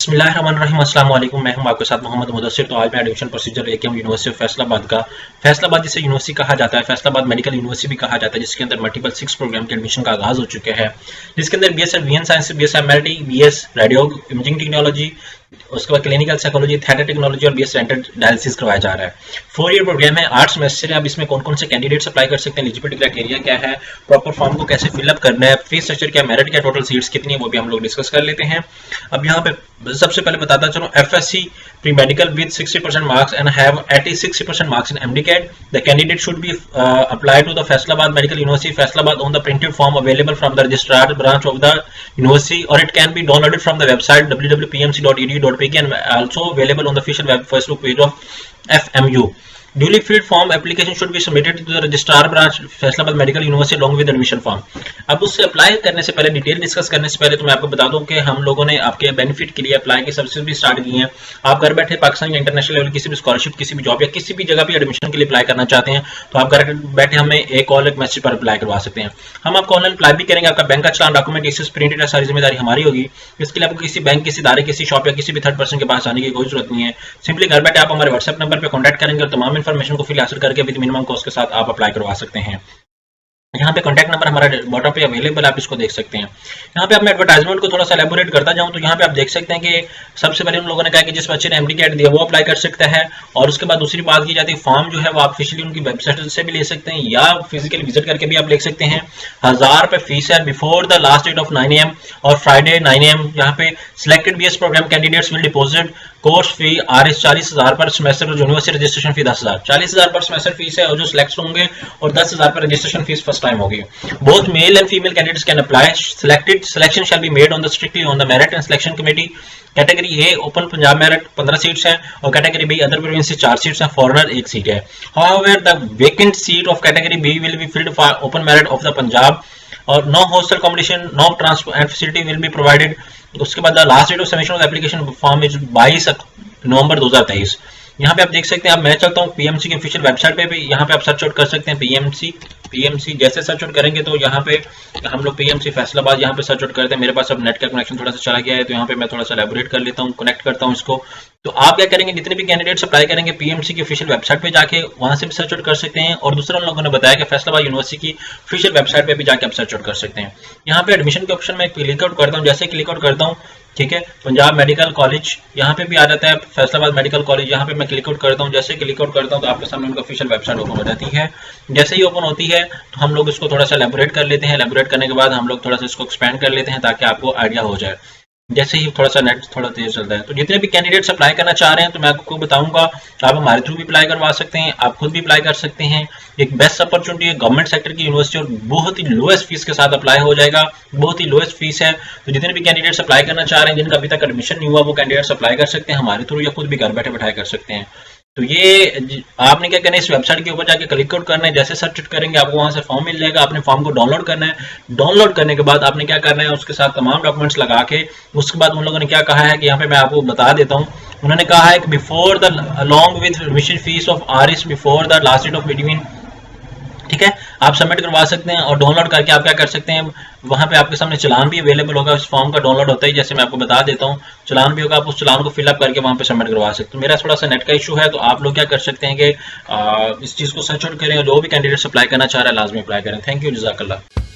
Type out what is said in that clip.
बिस्मिल्लाहिर्रहमानिर्रहीम, अस्सलाम वालेकुम। मैं हूं आपके साथ मोहम्मद मुदस्सिर। तो आज मैं एडमिशन प्रोसीजर लेके हूं यूनिवर्सिटी ऑफ फैसलाबाद का। फैसलाबाद जिसे यूनिवर्सिटी कहा जाता है, फैसलाबाद मेडिकल यूनिवर्सिटी भी कहा जाता है, जिसके अंदर मल्टीपल 6 प्रोग्राम के एडमिशन का आगाज हो चुके हैं, जिसके अंदर BSF VN science, BSF MRT, BS radio imaging technology, उसके बाद क्लिनिकल साइकोलॉजी, थेटा टेक्नोलॉजी और बीएस सेंटर डायलिसिस करवाया जा रहा है। 4 ईयर प्रोग्राम है, 8 सेमेस्टर है। अब इसमें कौन कौन से कैंडिडेट्स अप्लाई कर सकते हैं, एलिजिबिलिटी क्राइटेरिया क्या है, प्रॉपर फॉर्म को कैसे फिलअप करना है, फीस स्ट्रक्चर क्या, मेरिट क्या, टोटल सीट्स कितनी है, वो भी हम लोग डिस्कस कर लेते हैं। अब यहाँ पे सबसे पहले बताता चलो, FSc pre medical with 60% marks and have 60% marks in MDCAT. The candidate should be apply to the Faisalabad Medical University Faisalabad on the printed form available from the registrar branch of the university, और it can be downloaded from the website www.pmc.edu.pk and also available on the official web Facebook page of FMU. Duly filled form application should be submitted to the registrar branch Faisalabad Medical university along with admission form। अब उससे apply करने से पहले, detail discuss करने से पहले तो मैं आपको बता दूं कि हम लोगों ने आपके बेनिफिट के लिए अप्लाई की सर्विसेज भी स्टार्ट की हैं। आप घर बैठे पाकिस्तान या इंटरनेशनल लेवल किसी भी स्कॉलरशिप, किसी भी जॉब या किसी भी जगह पे एडमिशन के लिए अप्लाई करना चाहते हैं, तो आप घर बैठे हमें एक कॉल एक मैसेज पर अप्लाई करवा सकते हैं। हम आपको ऑनलाइन अप्लाई भी करेंगे। आपका बैंक का चलान, डॉक्यूमेंट, इसी प्रिंटेड है, सारी जिम्मेदारी हमारी होगी। इसके लिए आपको किसी बैंक, किसी इदारे, किसी शॉप या किसी भी थर्ड पर्सन के पास आने की कोई जरूरत नहीं है। सिंपली घर बैठे आप हमारे व्हाट्सएप नंबर पर कॉन्टैक्ट करेंगे और तमाम इन्फॉर्मेशन को फिल हासिल करके विद मिनिमम कॉस्ट के साथ आप अप्लाई करवा सकते हैं। यहाँ पे कॉन्टैक्ट नंबर हमारा बॉटम पे अवेलेबल है, आप इसको देख सकते हैं। यहाँ पे मैं एडवर्टाइजमेंट को थोड़ा सा एलेबोरेट करता जाऊँ तो यहाँ पे आप देख सकते हैं कि सबसे पहले उन लोगों ने कहा कि जिस बच्चे ने एमडीकैट दिया वो अप्लाई कर सकता है, और उसके बाद दूसरी बात की जाती है फॉर्म जो है वो आप ऑफिशियली उनकी वेबसाइट से भी ले सकते हैं या फिजिकली विजिट करके भी आप ले सकते हैं। 1000 रुपये फीस है before the last date of 9 AM और फ्राइडे 9 AM। यहाँ पे selected BS programme candidates will deposit course fee RS 40,000 पर सेमेस्टर और यूनिवर्सिटी रजिस्ट्रेशन फी 10,000। 40,000 पर सेमेस्टर फीस है और जो सिलेक्ट होंगे, और 10,000 पर रजिस्ट्रेशन फीस फर्स्ट टाइम होगी। Both male and female candidates can apply. Selection shall be made strictly on the merit and selection committee. Category A open Punjab merit 15 seats हैं, और category B other province 4 seats हैं, foreigner 1 seat है। However the vacant seat of category B will be filled for open merit of the Punjab, और no hostel accommodation, no transport and facility will be provided. उसके बाद the last date of submission of application form is 22 November 2023। यहाँ पे आप देख सकते हैं। अब मैं चलता हूँ पीएमसी की ऑफिशियल वेबसाइट पे भी, यहाँ पे आप सर्च आउट कर सकते हैं पीएमसी। जैसे सर्च आउट करेंगे तो यहाँ पे हम लोग पीएमसी फैसलाबाद यहाँ पे सर्च आउट करते हैं। मेरे पास अब नेट का कनेक्शन थोड़ा सा चला गया है, तो यहाँ पे मैं थोड़ा सा एलैबोरेट कर लेता हूँ, कनेक्ट करता हूँ इसको। तो आप क्या करेंगे, जितने भी कैंडिडेट्स अप्लाई करेंगे पीएमसी की ऑफिशियल वेबसाइट पे जाके वहां से भी सर्च आउट कर सकते हैं, और दूसरा उन लोगों ने बताया कि फैसलाबाद यूनिवर्सिटी की ऑफिशियल वेबसाइट पे भी जाके आप सर्च आउट कर सकते हैं। यहाँ पे एडमिशन के ऑप्शन में क्लिक आउट करता हूँ। जैसे क्लिक आउट करता हूँ, ठीक है, पंजाब मेडिकल कॉलेज यहाँ पे भी आ जाता है, फैसलाबाद मेडिकल कॉलेज। यहाँ पे मैं क्लिक आउट करता हूँ। जैसे क्लिक आउट करता हूँ तो आपके सामने उनका ऑफिशियल वेबसाइट ओपन हो जाती है। जैसे ही ओपन होती है तो हम लोग इसको थोड़ा सा एलैबोरेट कर लेते हैं। एलैबोरेट करने के बाद हम लोग थोड़ा सा इसको एक्सपेंड कर लेते हैं ताकि आपको आइडिया हो जाए। जैसे ही थोड़ा सा नेट थोड़ा तेज चलता है, तो जितने भी कैंडिडेट्स अप्लाई करना चाह रहे हैं तो मैं आपको बताऊंगा, आप हमारे थ्रू भी अप्लाई करवा सकते हैं, आप खुद भी अप्लाई कर सकते हैं। एक बेस्ट अपॉर्चुनिटी है, गवर्नमेंट सेक्टर की यूनिवर्सिटी, और बहुत ही लोएस्ट फीस के साथ अप्लाई हो जाएगा। बहुत ही लोएस्ट फीस है। तो जितने भी कैंडिडेट्स अप्लाई करना चाह रहे हैं, जिनका अभी तक एडमिशन नहीं हुआ, वो कैंडिडेट्स अप्लाई कर सकते हैं हमारे थ्रू, या खुद भी घर बैठे बैठाए कर सकते हैं। तो ये आपने क्या करना है, इस वेबसाइट के ऊपर जाके क्लिक आउट करना है। जैसे सर्च करेंगे आपको वहां से फॉर्म मिल जाएगा। आपने फॉर्म को डाउनलोड करना है। डाउनलोड करने के बाद आपने क्या करना है, उसके साथ तमाम डॉक्यूमेंट्स लगा के, उसके बाद उन लोगों ने क्या कहा है कि यहाँ पे मैं आपको बता देता हूँ। उन्होंने कहा है कि before the along with admission fees of RS before the last date of between, ठीक है, आप सबमिट करवा सकते हैं। और डाउनलोड करके आप क्या कर सकते हैं, वहां पे आपके सामने चलान भी अवेलेबल होगा। इस फॉर्म का डाउनलोड होता ही जैसे मैं आपको बता देता हूँ, चलान भी होगा, आप उस चलान को फिलअप करके वहां पे सबमिट करवा सकते हैं। मेरा थोड़ा सा नेट का इशू है, तो आप लोग क्या कर सकते हैं कि इस चीज को सर्च आउट करें, और जो भी कैंडिडेट्स अप्लाई करना चाह रहे हैं लाजमी अप्लाई करें। थैंक यू, जज़ाकल्लाह।